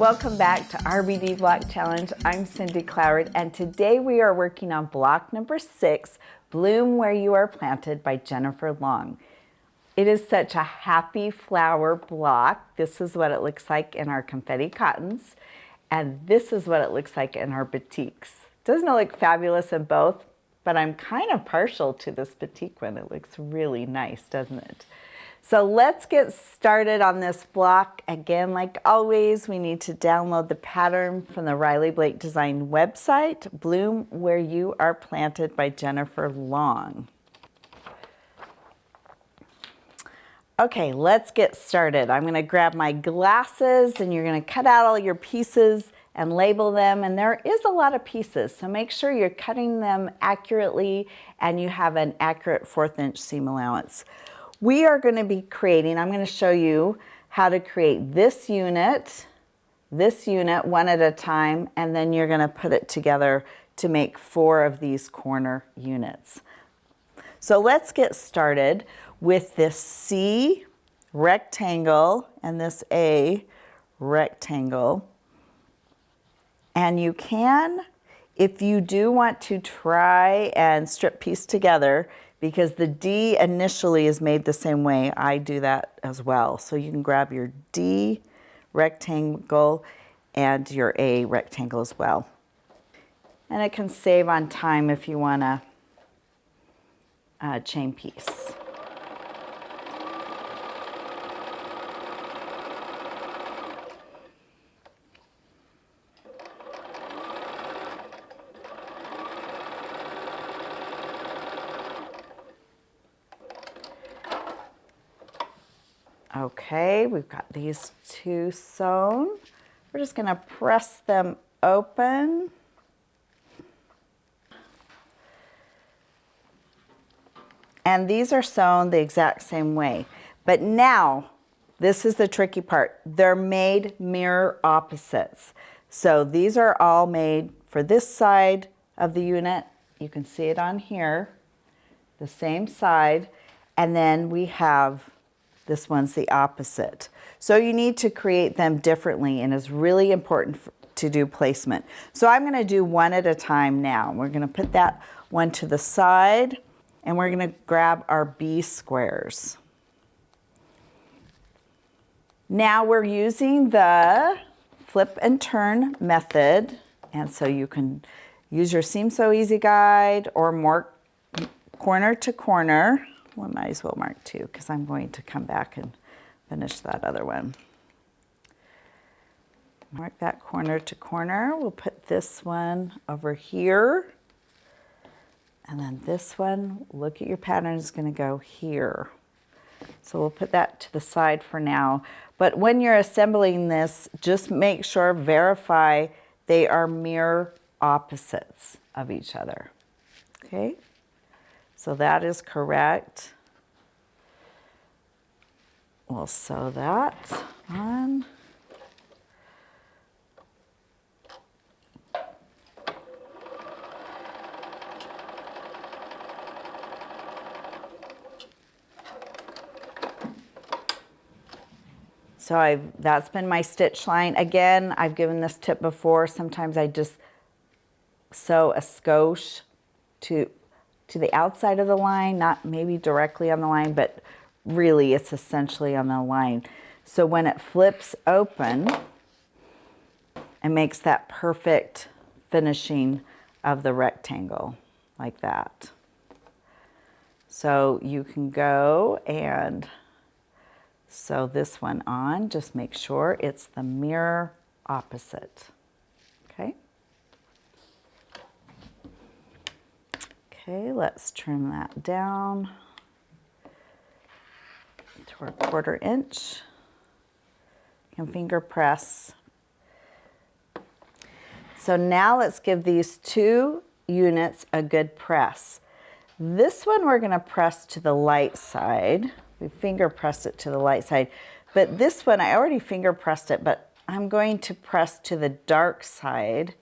Welcome back to RBD Block Challenge. I'm Cindy Cloward, and today we are working on block number 6, Bloom Where You Are Planted by Jennifer Long. It is such a happy flower block. This is what it looks like in our confetti cottons, and this is what it looks like in our batiks. Doesn't it look fabulous in both? But I'm kind of partial to this batik one. It looks really nice, doesn't it? So let's get started on this block. Again, like always, we need to download the pattern from the Riley Blake Design website, Bloom Where You Are Planted by Jennifer Long. Okay, let's get started. I'm gonna grab my glasses and you're gonna cut out all your pieces and label them, and there is a lot of pieces, so make sure you're cutting them accurately and you have an accurate 1/4 inch seam allowance. We are going to be creating, I'm going to show you how to create this unit one at a time, and then you're going to put it together to make 4 of these corner units. So let's get started with this C rectangle and this A rectangle. And you can, if you do want to try and strip piece together, because the D initially is made the same way, I do that as well. So you can grab your D rectangle and your A rectangle as well. And it can save on time if you want a chain piece. Okay, we've got these 2 sewn. We're just going to press them open. And these are sewn the exact same way. But now, this is the tricky part. They're made mirror opposites. So these are all made for this side of the unit. You can see it on here, the same side. And then we have this one's the opposite. So you need to create them differently, and it's really important to do placement. So I'm going to do one at a time now. We're going to put that one to the side, and we're going to grab our B squares. Now we're using the flip and turn method, and so you can use your Seam So Easy guide or mark corner to corner. Well, I might as well mark 2 because I'm going to come back and finish that other one. Mark that corner to corner. We'll put this one over here. And then this one, look at your pattern, is going to go here. So we'll put that to the side for now. But when you're assembling this, just make sure, verify they are mirror opposites of each other. Okay? So that is correct. We'll sew that on. So that's been my stitch line. Again, I've given this tip before. Sometimes I just sew a skosh to the outside of the line, not maybe directly on the line, but really it's essentially on the line. So when it flips open, it makes that perfect finishing of the rectangle, like that. So you can go and sew this one on. Just make sure it's the mirror opposite. Okay? Okay, let's trim that down to our 1/4 inch. You can finger press. So now let's give these 2 units a good press. This one we're going to press to the light side. We finger pressed it to the light side. But this one, I already finger pressed it, but I'm going to press to the dark side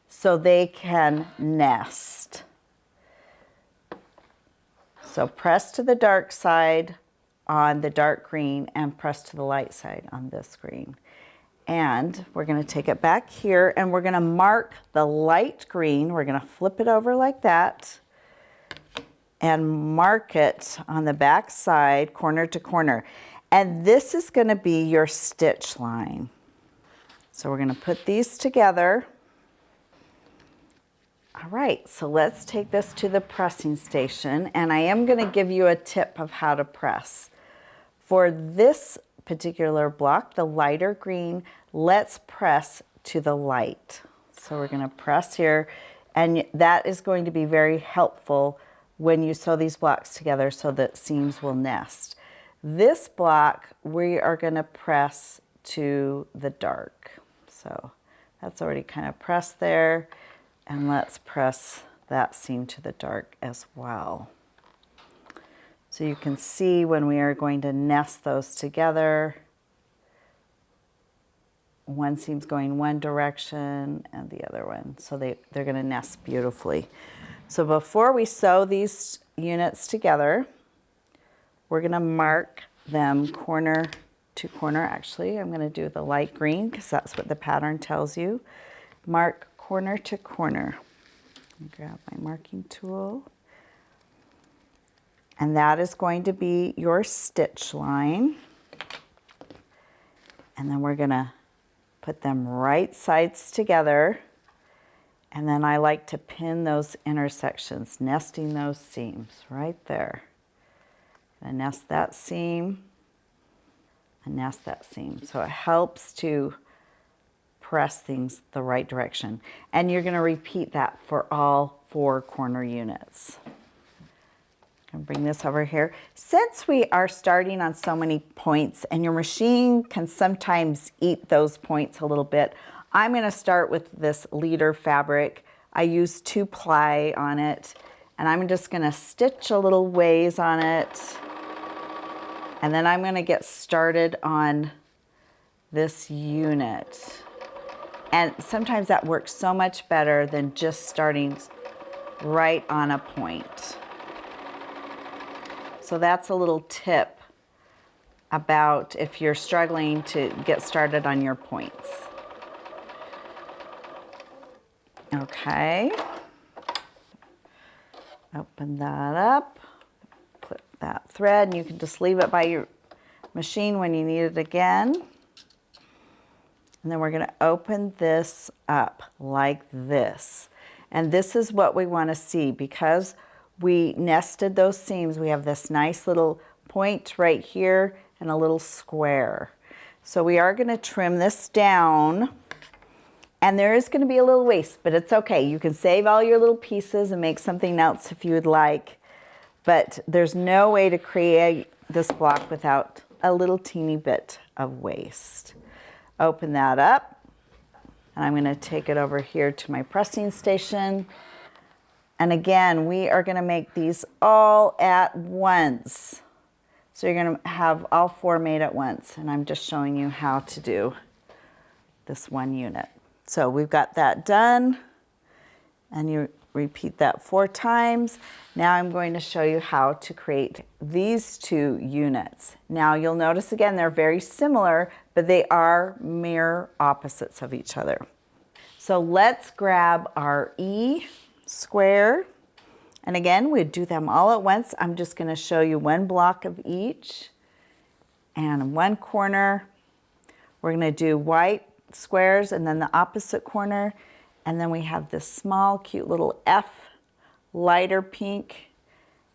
so they can nest. So press to the dark side on the dark green and press to the light side on this green. And we're going to take it back here and we're going to mark the light green. We're going to flip it over like that and mark it on the back side, corner to corner. And this is going to be your stitch line. So we're going to put these together. All right, so let's take this to the pressing station, and I am going to give you a tip of how to press. For this particular block, the lighter green, let's press to the light. So we're going to press here, and that is going to be very helpful when you sew these blocks together so that seams will nest. This block, we are going to press to the dark. So that's already kind of pressed there, and let's press that seam to the dark as well. So you can see when we are going to nest those together, one seam's going one direction and the other one. So they're going to nest beautifully. So before we sew these units together, we're going to mark them corner to corner. Actually, I'm going to do the light green because that's what the pattern tells you. Mark corner to corner. Grab my marking tool. And that is going to be your stitch line. And then we're going to put them right sides together. And then I like to pin those intersections, nesting those seams right there. And nest that seam and nest that seam. So it helps to press things the right direction. And you're going to repeat that for all 4 corner units. I'm going to bring this over here. Since we are starting on so many points and your machine can sometimes eat those points a little bit, I'm going to start with this leader fabric. I use 2-ply on it, and I'm just going to stitch a little ways on it. And then I'm going to get started on this unit. And sometimes that works so much better than just starting right on a point. So that's a little tip about if you're struggling to get started on your points. Okay. Open that up, put that thread, and you can just leave it by your machine when you need it again. And then we're going to open this up like this. And this is what we want to see. Because we nested those seams, we have this nice little point right here and a little square. So we are going to trim this down. And there is going to be a little waste, but it's okay. You can save all your little pieces and make something else if you would like. But there's no way to create this block without a little teeny bit of waste. Open that up, and I'm going to take it over here to my pressing station. And again, we are going to make these all at once. So you're going to have all 4 made at once, and I'm just showing you how to do this one unit. So we've got that done, and you repeat that 4 times. Now I'm going to show you how to create these 2 units. Now you'll notice again they're very similar, but they are mirror opposites of each other. So let's grab our E square, and again we'd do them all at once. I'm just going to show you 1 block of each, and 1 corner we're going to do white squares, and then the opposite corner, and then we have this small cute little F, lighter pink,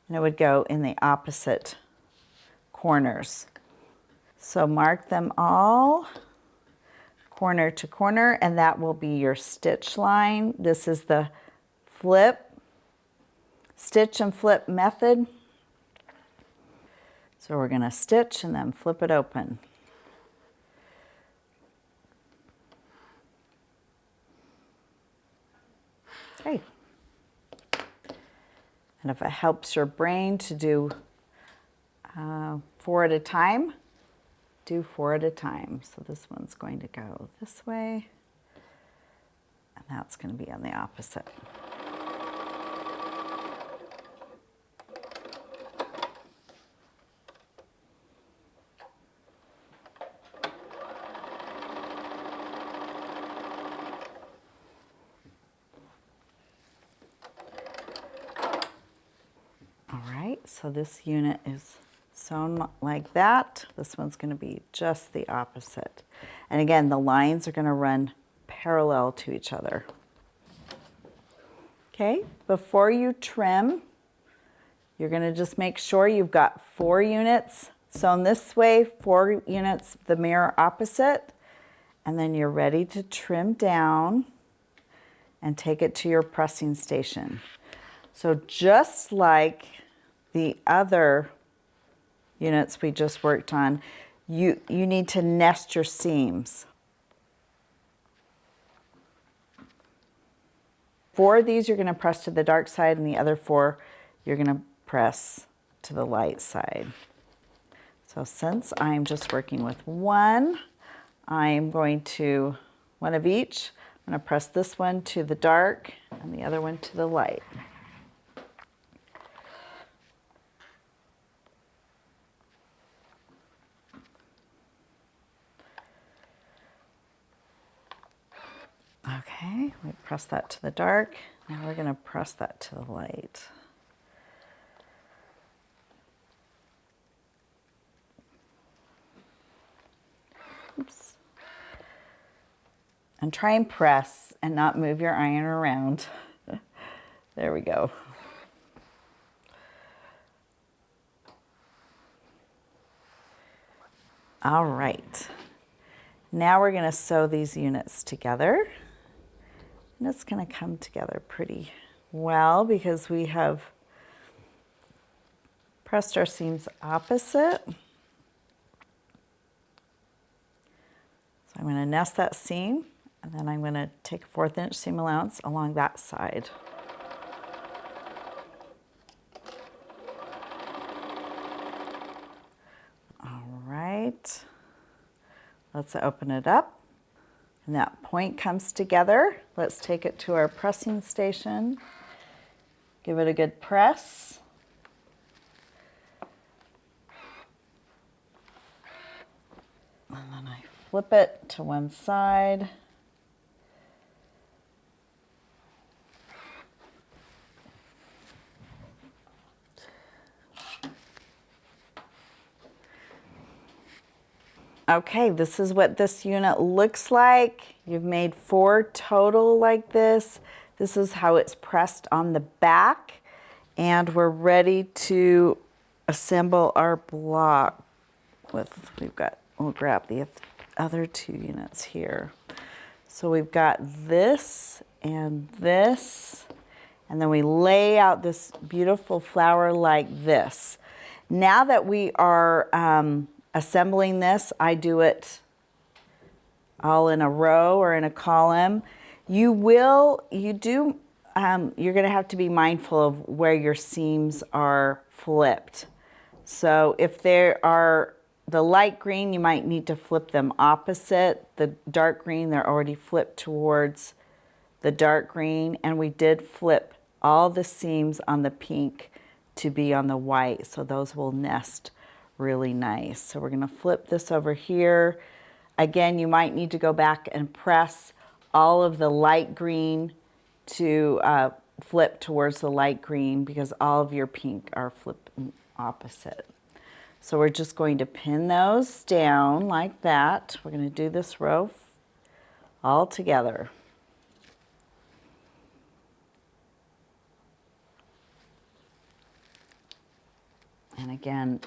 and it would go in the opposite corners. So mark them all corner to corner, and that will be your stitch line. This is the flip, stitch and flip method. So we're going to stitch and then flip it open. Okay. And if it helps your brain to do 4 at a time, do 4 at a time. So this one's going to go this way, and that's going to be on the opposite. So this unit is sewn like that. This one's going to be just the opposite. And again, the lines are going to run parallel to each other. Okay, before you trim, you're going to just make sure you've got 4 units sewn this way, 4 units the mirror opposite, and then you're ready to trim down and take it to your pressing station. So just like the other units we just worked on, you need to nest your seams. 4 of these you're going to press to the dark side, and the other 4 you're going to press to the light side. So since I'm just working with 1, I'm going to, 1 of each, I'm going to press this one to the dark and the other one to the light. Okay, we press that to the dark. Now we're going to press that to the light. Oops. And try and press and not move your iron around. There we go. All right. Now we're going to sew these units together. And it's going to come together pretty well because we have pressed our seams opposite. So I'm going to nest that seam, and then I'm going to take a 1/4 inch seam allowance along that side. All right. Let's open it up. And that point comes together. Let's take it to our pressing station. Give it a good press. And then I flip it to one side. Okay, this is what this unit looks like. You've made 4 total like this. This is how it's pressed on the back. And we're ready to assemble our block with, we'll grab the other 2 units here. So we've got this, and then we lay out this beautiful flower like this. Now that we are assembling this, I do it all in a row or in a column. You're going to have to be mindful of where your seams are flipped. So if there are the light green, you might need to flip them opposite. The dark green, they're already flipped towards the dark green, and we did flip all the seams on the pink to be on the white, so those will nest really nice. So we're going to flip this over here. Again, you might need to go back and press all of the light green to flip towards the light green because all of your pink are flipped opposite. So we're just going to pin those down like that. We're going to do this row all together. And again,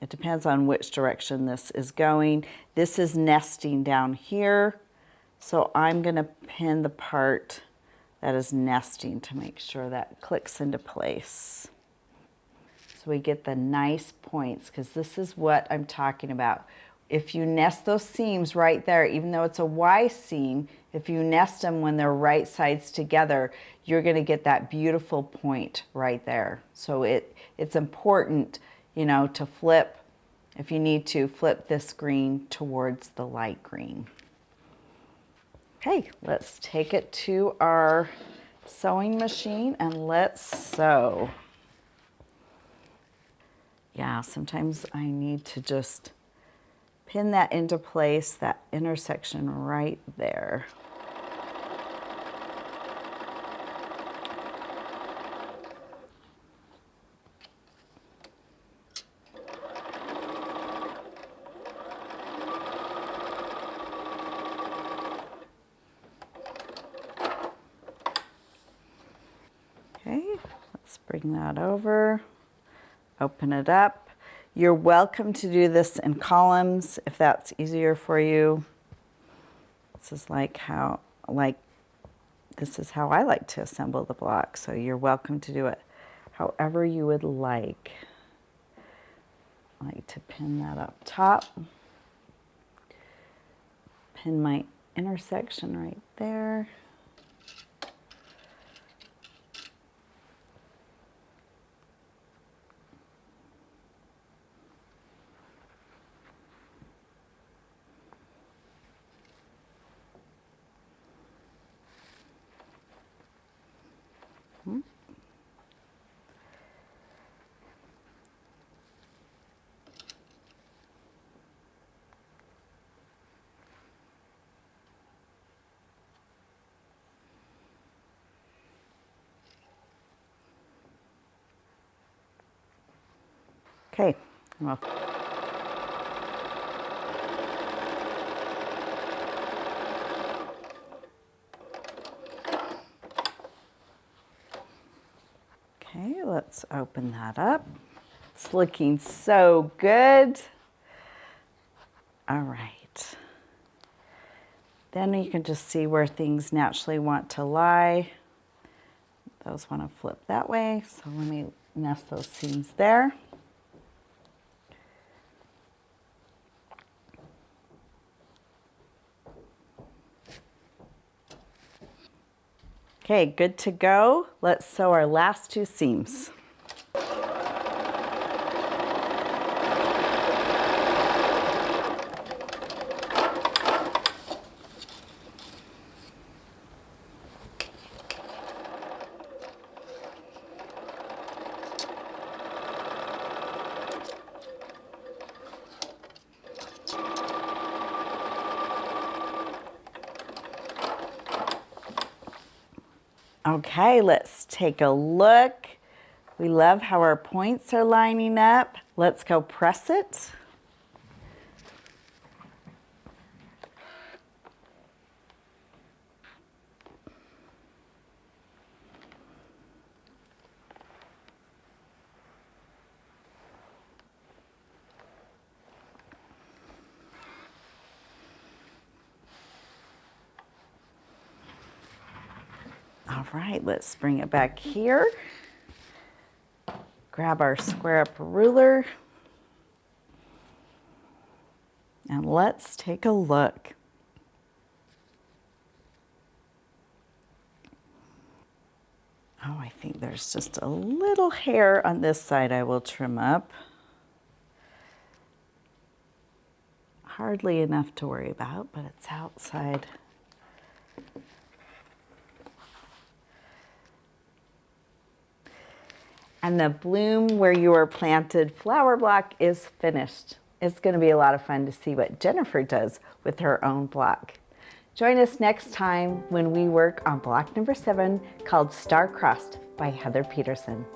it depends on which direction this is going. This is nesting down here, so I'm going to pin the part that is nesting to make sure that clicks into place. So we get the nice points, because this is what I'm talking about. If you nest those seams right there, even though it's a Y seam, if you nest them when they're right sides together, you're going to get that beautiful point right there. So it's important, to flip, if you need to, flip this green towards the light green. Okay, let's take it to our sewing machine and let's sew. Yeah, sometimes I need to just pin that into place, that intersection right there. bring that over, open it up. You're welcome to do this in columns if that's easier for you. This is this is how I like to assemble the block, so you're welcome to do it however you would like. I like to pin that up top. Pin my intersection right there. Okay, well, okay, let's open that up. It's looking so good. All right. Then you can just see where things naturally want to lie. Those want to flip that way, so let me nest those seams there. Okay, good to go. Let's sew our last two seams. Okay, let's take a look. We love how our points are lining up. Let's go press it. All right, let's bring it back here. Grab our square up ruler. And let's take a look. Oh, I think there's just a little hair on this side I will trim up. Hardly enough to worry about, but it's outside. And the bloom where you are planted flower block is finished. It's going to be a lot of fun to see what Jennifer does with her own block. Join us next time when we work on block number 7 called Star Crossed by Heather Peterson.